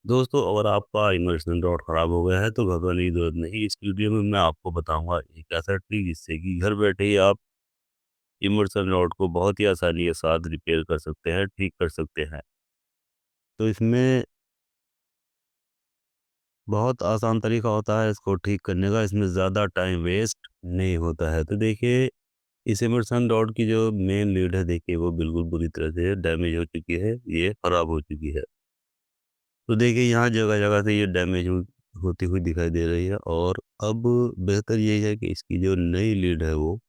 दोस्तों, अगर आपका इमर्शन रॉड खराब हो गया है तो घबराने की जरूरत नहीं। इस वीडियो में मैं आपको बताऊंगा एक ऐसा ट्रिक जिससे कि घर बैठे ही आप इमर्शन रॉड को बहुत ही आसानी के साथ रिपेयर कर सकते हैं, ठीक कर सकते हैं। तो इसमें बहुत आसान तरीका होता है इसको ठीक करने का। इसमें ज़्यादा टाइम वेस्ट नहीं होता है। तो देखिए, इस इमर्शन रॉड की जो मेन लीड है, देखिए वो बिल्कुल बुरी तरह से डैमेज हो चुकी है, ये खराब हो चुकी है। तो देखिए, यहाँ जगह-जगह से ये डैमेज होती हुई दिखाई दे रही है। और अब बेहतर यही है कि इसकी जो नई लीड है वो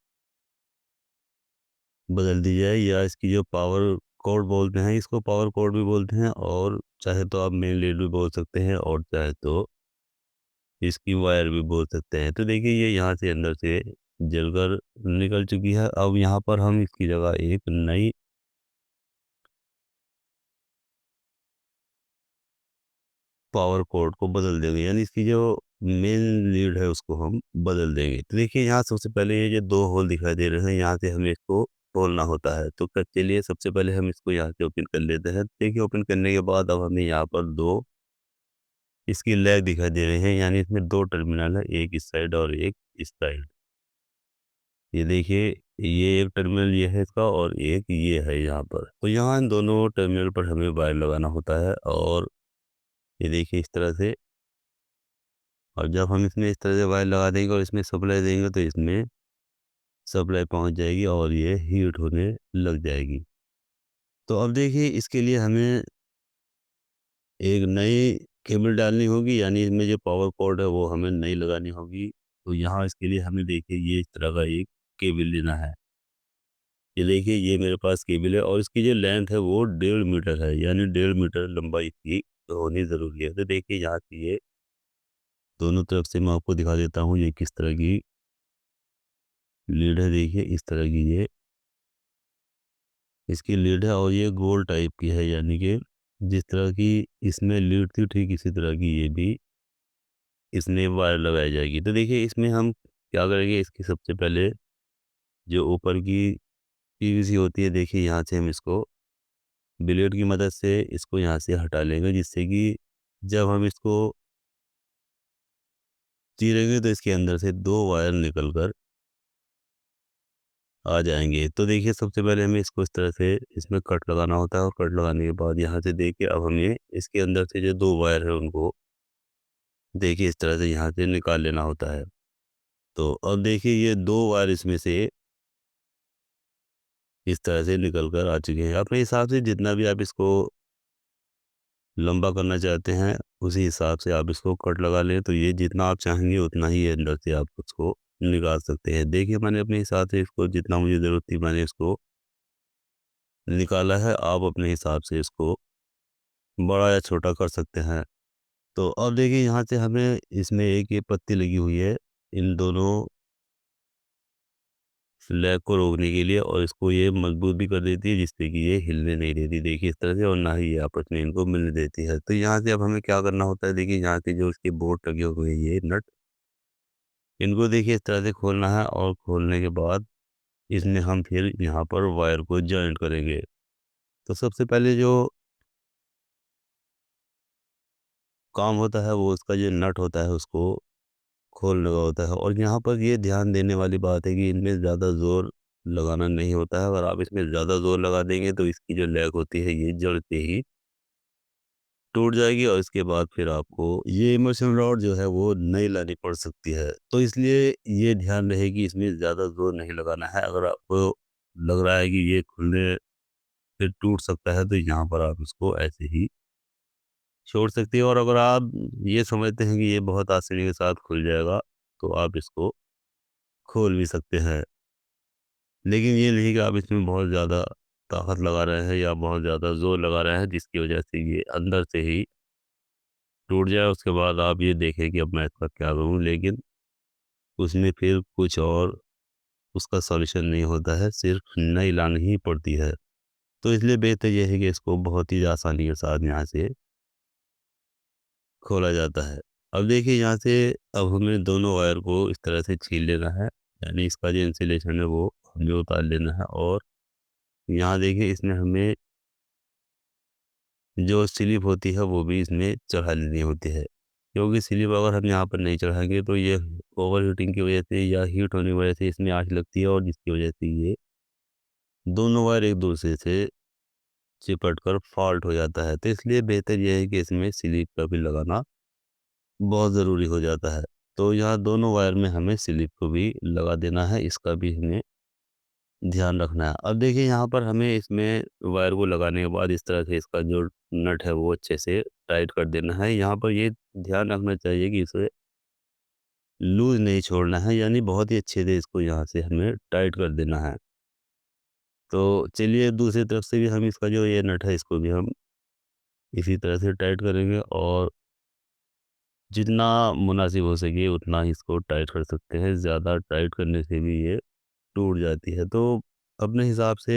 बदल दी जाए, या इसकी जो पावर कॉर्ड बोलते हैं, इसको पावर कॉर्ड भी बोलते हैं, और चाहे तो आप मेन लीड भी बोल सकते हैं, और चाहे तो इसकी वायर भी बोल सकते हैं। तो देखिए, ये यहाँ से अंदर से जलकर निकल चुकी है। अब यहाँ पर हम इसकी जगह एक नई पावर कोड को बदल देंगे, यानी इसकी जो मेन लीड है उसको हम बदल देंगे। तो देखिए, यहाँ सबसे पहले ये जो 2 होल दिखाई दे रहे हैं, यहाँ से हमें इसको खोलना होता है। तो चलिए, सबसे पहले हम इसको यहाँ से ओपन कर लेते हैं। देखिए, ओपन करने के बाद अब हमें यहाँ पर 2 इसकी लेग दिखाई दे रहे हैं, यानी इसमें 2 टर्मिनल है, एक इस साइड और एक इस साइड। ये देखिए, ये एक टर्मिनल ये है इसका, और एक ये है यहाँ पर। तो यहाँ इन दोनों टर्मिनल पर हमें वायर लगाना होता है, और ये देखिए इस तरह से। और जब हम इसमें इस तरह से वायर लगा देंगे और इसमें सप्लाई देंगे, तो इसमें सप्लाई पहुंच जाएगी और ये हीट होने लग जाएगी। तो अब देखिए, इसके लिए हमें एक नई केबल डालनी होगी, यानी इसमें जो पावर कॉर्ड है वो हमें नई लगानी होगी। तो यहाँ इसके लिए हमें देखिए ये इस तरह का एक केबल लेना है। ये देखिए, ये मेरे पास केबल है, और इसकी जो लेंथ है वो 1.5 मीटर है, यानी 1.5 मीटर लंबाई इसकी होनी ज़रूरी है। तो देखिए, यहाँ से ये दोनों तरफ से मैं आपको दिखा देता हूँ ये किस तरह की लीड है। देखिए, इस तरह की ये इसकी लीड है, और ये गोल टाइप की है, यानी कि जिस तरह की इसमें लीड थी ठीक इसी तरह की ये भी इसमें वायर लगाई जाएगी। तो देखिए, इसमें हम क्या करेंगे, इसकी सबसे पहले जो ऊपर की पीवीसी होती है, देखिए यहाँ से हम इसको ब्लेड की मदद से इसको यहाँ से हटा लेंगे, जिससे कि जब हम इसको चीरेंगे तो इसके अंदर से 2 वायर निकल कर आ जाएँगे। तो देखिए, सबसे पहले हमें इसको इस तरह से इसमें कट लगाना होता है, और कट लगाने के बाद यहाँ से देखिए, अब हमें इसके अंदर से जो 2 वायर है उनको देखिए इस तरह से यहाँ से निकाल लेना होता है। तो अब देखिए, ये 2 वायर इसमें से इस तरह से निकल कर आ चुके हैं। अपने हिसाब से जितना भी आप इसको लंबा करना चाहते हैं, उसी हिसाब से आप इसको कट लगा लें, तो ये जितना आप चाहेंगे उतना ही अंदर से आप उसको निकाल सकते हैं। देखिए, मैंने अपने हिसाब से इसको जितना मुझे ज़रूरत थी मैंने इसको निकाला है। आप अपने हिसाब से इसको बड़ा या छोटा कर सकते हैं। तो अब देखिए, यहाँ से हमें इसमें एक ये पत्ती लगी हुई है, इन दोनों लैग को रोकने के लिए, और इसको ये मजबूत भी कर देती है, जिससे कि ये हिलने नहीं देती, देखिए इस तरह से, और ना ही ये आपस में इनको मिलने देती है। तो यहाँ से अब हमें क्या करना होता है, देखिए यहाँ से जो इसके बोल्ट लगे हुए हैं ये नट, इनको देखिए इस तरह से खोलना है, और खोलने के बाद इसमें हम फिर यहाँ पर वायर को जॉइंट करेंगे। तो सबसे पहले जो काम होता है वो उसका जो नट होता है उसको खोलने का होता है। और यहाँ पर ये ध्यान देने वाली बात है कि इनमें ज़्यादा ज़ोर लगाना नहीं होता है। अगर आप इसमें ज़्यादा ज़ोर लगा देंगे तो इसकी जो लैग होती है ये जड़ से ही टूट जाएगी, और इसके बाद फिर आपको ये इमर्शन रॉड जो है वो नई लानी पड़ सकती है। तो इसलिए ये ध्यान रहे कि इसमें ज़्यादा ज़ोर नहीं लगाना है। अगर आपको लग रहा है कि ये खुलने से टूट सकता है, तो यहाँ पर आप इसको ऐसे ही छोड़ सकते हैं। और अगर आप ये समझते हैं कि ये बहुत आसानी के साथ खुल जाएगा, तो आप इसको खोल भी सकते हैं। लेकिन ये नहीं कि आप इसमें बहुत ज़्यादा ताकत लगा रहे हैं या बहुत ज़्यादा ज़ोर लगा रहे हैं, जिसकी वजह से ये अंदर से ही टूट जाए। उसके बाद आप ये देखें कि अब मैं इसका क्या करूँ, लेकिन उसमें फिर कुछ और उसका सॉल्यूशन नहीं होता है, सिर्फ नई लानी ही पड़ती है। तो इसलिए बेहतर ये है कि इसको बहुत ही आसानी के साथ यहाँ से खोला जाता है। अब देखिए, यहाँ से अब हमें दोनों वायर को इस तरह से छील लेना है, यानी इसका जो इंसुलेशन है वो हमें उतार लेना है। और यहाँ देखिए, इसमें हमें जो स्लिप होती है वो भी इसमें चढ़ा लेनी होती है। क्योंकि स्लिप अगर हम यहाँ पर नहीं चढ़ाएँगे तो ये ओवर हीटिंग की वजह से या हीट होने की वजह से इसमें आँच लगती है, और जिसकी वजह से ये दोनों वायर एक दूसरे से चिपट कर फॉल्ट हो जाता है। तो इसलिए बेहतर ये है कि इसमें स्लिप का भी लगाना बहुत ज़रूरी हो जाता है। तो यहाँ दोनों वायर में हमें स्लिप को भी लगा देना है, इसका भी हमें ध्यान रखना है। अब देखिए यहाँ पर हमें इसमें वायर को लगाने के बाद इस तरह से इसका जो नट है वो अच्छे से टाइट कर देना है। यहाँ पर ये ध्यान रखना चाहिए कि इसे लूज़ नहीं छोड़ना है, यानी बहुत ही अच्छे से इसको यहाँ से हमें टाइट कर देना है। तो चलिए दूसरी तरफ से भी हम इसका जो ये नट है इसको भी हम इसी तरह से टाइट करेंगे, और जितना मुनासिब हो सके उतना ही इसको टाइट कर सकते हैं। ज़्यादा टाइट करने से भी ये टूट जाती है। तो अपने हिसाब से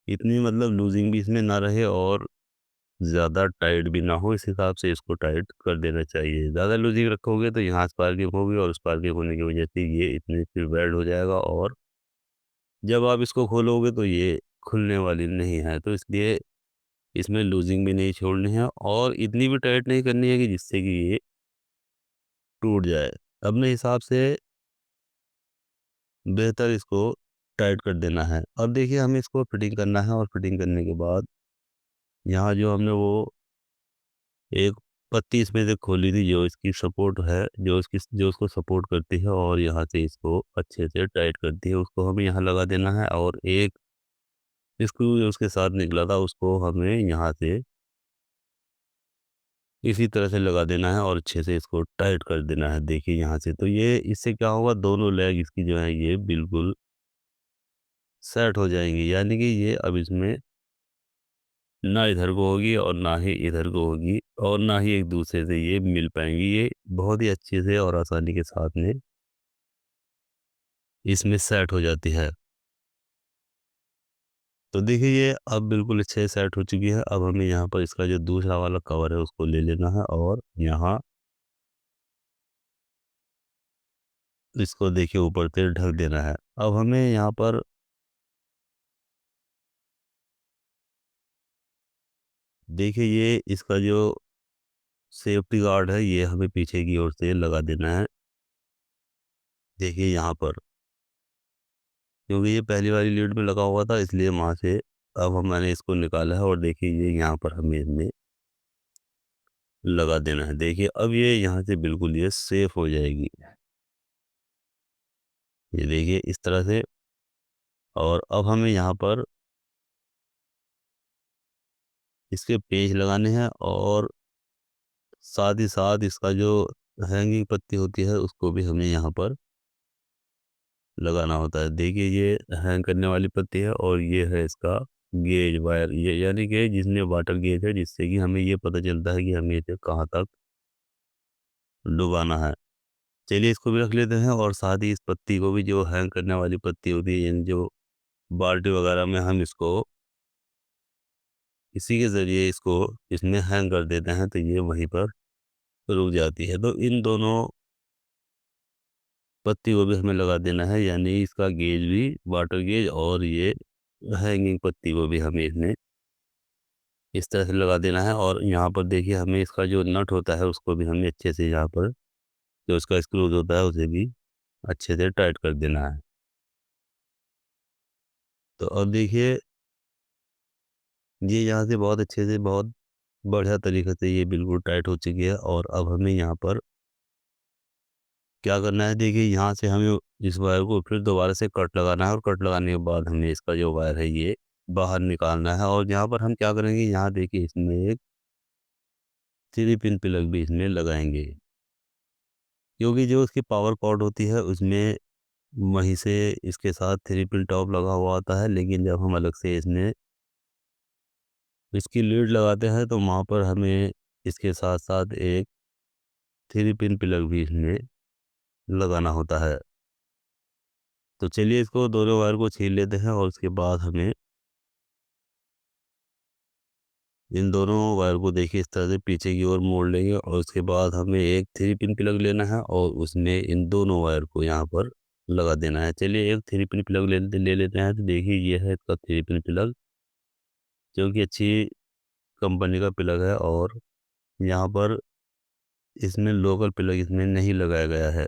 इतनी मतलब लूज़िंग भी इसमें ना रहे और ज़्यादा टाइट भी ना हो, इस हिसाब से इसको टाइट कर देना चाहिए। ज़्यादा लूज़िंग रखोगे तो यहाँ स्पार्किंग होगी, और स्पार्किंग होने की वजह से ये इसमें फिर वेल्ड हो जाएगा, और जब आप इसको खोलोगे तो ये खुलने वाली नहीं है। तो इसलिए इसमें लूज़िंग भी नहीं छोड़नी है, और इतनी भी टाइट नहीं करनी है कि जिससे कि ये टूट जाए। अपने हिसाब से बेहतर इसको टाइट कर देना है। अब देखिए हमें इसको फिटिंग करना है, और फिटिंग करने के बाद यहाँ जो हमने वो एक पत्ती इसमें से खोली थी जो इसकी सपोर्ट है, जो उसको सपोर्ट करती है और यहाँ से इसको अच्छे से टाइट करती है, उसको हमें यहाँ लगा देना है। और एक स्क्रू जो उसके साथ निकला था उसको हमें यहाँ से इसी तरह से लगा देना है, और अच्छे से इसको टाइट कर देना है। देखिए यहाँ से तो ये इससे क्या होगा, दोनों लेग इसकी जो है ये बिल्कुल सेट हो जाएंगी, यानी कि ये अब इसमें ना इधर को होगी और ना ही इधर को होगी, और ना ही एक दूसरे से ये मिल पाएंगी। ये बहुत ही अच्छे से और आसानी के साथ में इसमें सेट हो जाती है। तो देखिए ये अब बिल्कुल अच्छे से सेट हो चुकी है। अब हमें यहाँ पर इसका जो दूसरा वाला कवर है उसको ले लेना है, और यहाँ इसको देखिए ऊपर से ढक देना है। अब हमें यहाँ पर देखिए ये इसका जो सेफ्टी गार्ड है ये हमें पीछे की ओर से लगा देना है। देखिए यहाँ पर, क्योंकि ये पहली वाली लीड में लगा हुआ था इसलिए वहाँ से अब मैंने इसको निकाला है, और देखिए ये यहाँ पर हमें इसमें लगा देना है। देखिए अब ये यहाँ से बिल्कुल ये सेफ हो जाएगी। ये देखिए इस तरह से। और अब हमें यहाँ पर इसके पेच लगाने हैं, और साथ ही साथ इसका जो हैंगिंग पत्ती होती है उसको भी हमें यहाँ पर लगाना होता है। देखिए ये हैंग करने वाली पत्ती है, और ये है इसका गेज वायर, ये यानी कि जिसमें वाटर गेज है, जिससे कि हमें ये पता चलता है कि हमें इसे कहाँ तक डुबाना है। चलिए इसको भी रख लेते हैं, और साथ ही इस पत्ती को भी, जो हैंग करने वाली पत्ती होती है, यानी जो बाल्टी वगैरह में हम इसको इसी के ज़रिए इसको इसमें हैंग कर देते हैं, तो ये वहीं पर रुक जाती है। तो इन दोनों पत्ती को भी हमें लगा देना है, यानी इसका गेज भी, वाटर गेज, और ये हैंगिंग पत्ती को भी हमें इसमें इस तरह से लगा देना है। और यहाँ पर देखिए हमें इसका जो नट होता है उसको भी हमें अच्छे से यहाँ पर, जो उसका स्क्रूज होता है उसे भी अच्छे से टाइट कर देना है। तो अब देखिए ये यहाँ से बहुत अच्छे से, बहुत बढ़िया तरीके से ये बिल्कुल टाइट हो चुकी है। और अब हमें यहाँ पर क्या करना है, देखिए यहाँ से हमें इस वायर को फिर दोबारा से कट लगाना है, और कट लगाने के बाद हमें इसका जो वायर है ये बाहर निकालना है। और यहाँ पर हम क्या करेंगे, यहाँ देखिए इसमें एक 3 पिन प्लग भी इसमें लगाएंगे, क्योंकि जो उसकी पावर कॉर्ड होती है उसमें वहीं से इसके साथ 3 पिन टॉप लगा हुआ आता है, लेकिन जब हम अलग से इसमें इसकी लीड लगाते हैं तो वहाँ पर हमें इसके साथ साथ एक 3 पिन प्लग भी इसमें लगाना होता है। तो चलिए इसको दोनों वायर को छील लेते हैं, और उसके बाद हमें इन दोनों वायर को देखिए इस तरह से पीछे की ओर मोड़ लेंगे, और उसके बाद हमें एक 3 पिन प्लग लेना है, और उसमें इन दोनों वायर को यहाँ पर लगा देना है। चलिए एक 3 पिन प्लग ले लेते हैं। तो देखिए ये है इसका 3 पिन प्लग, जो कि अच्छी कंपनी का प्लग है और यहाँ पर इसमें लोकल प्लग इसमें नहीं लगाया गया है।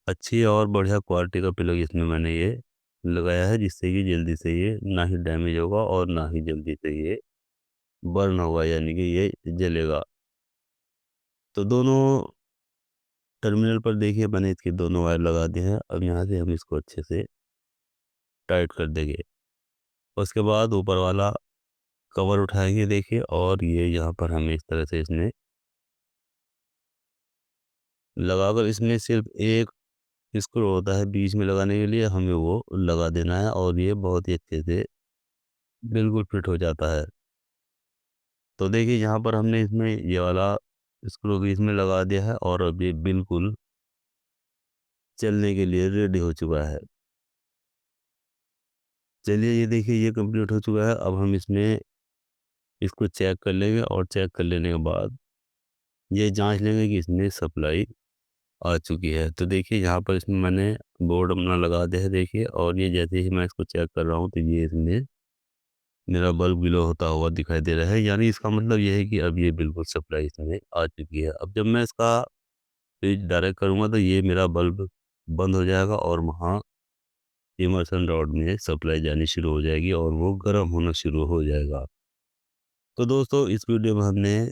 अच्छी और बढ़िया क्वालिटी का प्लग इसमें मैंने ये लगाया है, जिससे कि जल्दी से ये ना ही डैमेज होगा और ना ही जल्दी से ये बर्न होगा, यानी कि ये जलेगा। तो दोनों टर्मिनल पर देखिए मैंने इसके दोनों वायर लगा दिए हैं। अब यहाँ से हम इसको अच्छे से टाइट कर देंगे। उसके बाद ऊपर वाला कवर उठाएँगे देखिए, और ये यहाँ पर हमें इस तरह से इसमें लगाकर, इसमें सिर्फ़ एक स्क्रू होता है बीच में लगाने के लिए, हमें वो लगा देना है और ये बहुत ही अच्छे से बिल्कुल फिट हो जाता है। तो देखिए यहाँ पर हमने इसमें ये वाला स्क्रू भी इसमें लगा दिया है और अब ये बिल्कुल चलने के लिए रेडी हो चुका है। चलिए ये देखिए ये कंप्लीट हो चुका है। अब हम इसमें इसको चेक कर लेंगे और चेक कर लेने के बाद ये जाँच लेंगे कि इसमें सप्लाई आ चुकी है। तो देखिए यहाँ पर इसमें मैंने बोर्ड अपना लगा दिया है देखिए, और ये जैसे ही मैं इसको चेक कर रहा हूँ तो ये इसमें मेरा बल्ब ग्लो होता हुआ दिखाई दे रहा है। यानी इसका मतलब ये है कि अब ये बिल्कुल सप्लाई इसमें आ चुकी है। अब जब मैं इसका स्विच डायरेक्ट करूँगा तो ये मेरा बल्ब बंद हो जाएगा और वहाँ इमर्शन रॉड में सप्लाई जानी शुरू हो जाएगी और वो गर्म होना शुरू हो जाएगा। तो दोस्तों इस वीडियो में हमने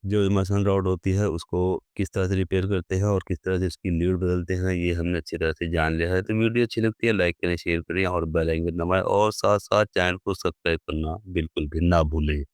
जो इमर्शन रॉड होती है उसको किस तरह से रिपेयर करते हैं और किस तरह से इसकी लीड बदलते हैं, ये हमने अच्छी तरह से जान लिया है। तो वीडियो अच्छी लगती है लाइक करें, शेयर करें और बेल आइकन दबाएं और साथ साथ चैनल को सब्सक्राइब करना बिल्कुल भी ना भूलें।